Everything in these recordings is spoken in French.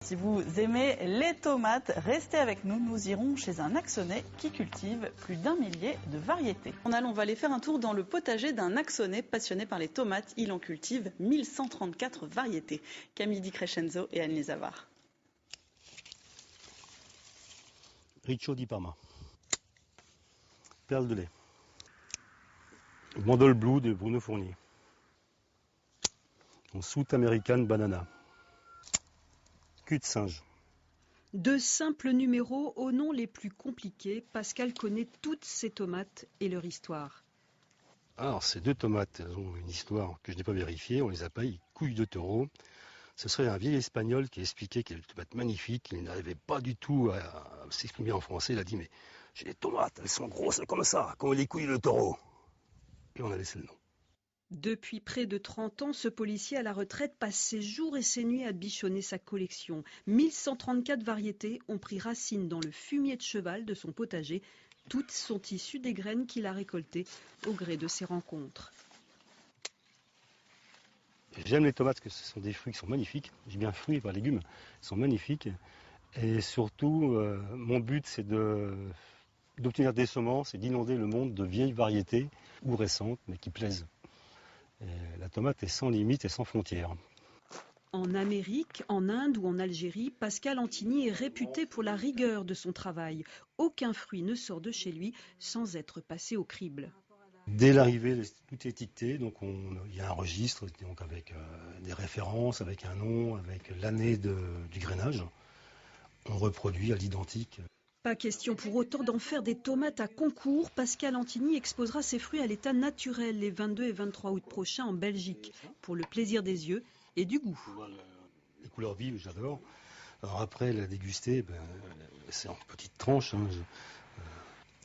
Si vous aimez les tomates, restez avec nous. Nous irons chez un Axonais qui cultive plus d'1 millier de variétés. On va aller faire un tour dans le potager d'un Axonais passionné par les tomates. Il en cultive 1134 variétés. Camille Di Crescenzo et Anne-Lise Avard. Riccio di Parma. Perle de lait. Mandel Blue de Bruno Fournier. South American Banana. Cul de singe. De simples numéros aux noms les plus compliqués, Pascal connaît toutes ces tomates et leur histoire. Alors, ces deux tomates, elles ont une histoire que je n'ai pas vérifiée. On les appelle couilles de taureau. Ce serait un vieil espagnol qui expliquait qu'il y avait des tomates magnifiques. Il n'arrivait pas du tout à s'exprimer en français. Il a dit, mais j'ai des tomates, elles sont grosses comme ça, comme les couilles de taureau. Et on a laissé le nom. Depuis près de 30 ans, ce policier à la retraite passe ses jours et ses nuits à bichonner sa collection. 1134 variétés ont pris racine dans le fumier de cheval de son potager. Toutes sont issues des graines qu'il a récoltées au gré de ses rencontres. J'aime les tomates parce que ce sont des fruits qui sont magnifiques. J'ai bien fruits et pas légumes. Ils sont magnifiques. Et surtout, mon but, c'est d'obtenir des semences et d'inonder le monde de vieilles variétés ou récentes, mais qui plaisent. Et la tomate est sans limite et sans frontières. En Amérique, en Inde ou en Algérie, Pascal Antigny est réputé pour la rigueur de son travail. Aucun fruit ne sort de chez lui sans être passé au crible. Dès l'arrivée, tout est étiqueté, donc il y a un registre donc avec des références, avec un nom, avec l'année du grainage. On reproduit à l'identique. Pas question pour autant d'en faire des tomates à concours. Pascal Antigny exposera ses fruits à l'état naturel les 22 et 23 août prochains en Belgique, pour le plaisir des yeux et du goût. Les couleurs vives, j'adore. Alors après, la déguster, c'est en petites tranches. Hein.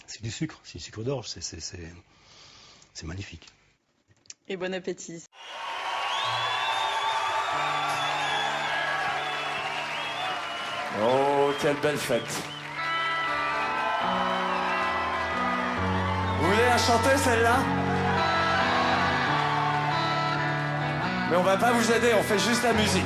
C'est du sucre, c'est du sucre d'orge, c'est magnifique. Et bon appétit. Oh, quelle belle fête! Vous voulez la chanter celle-là? Mais on va pas vous aider, on fait juste la musique.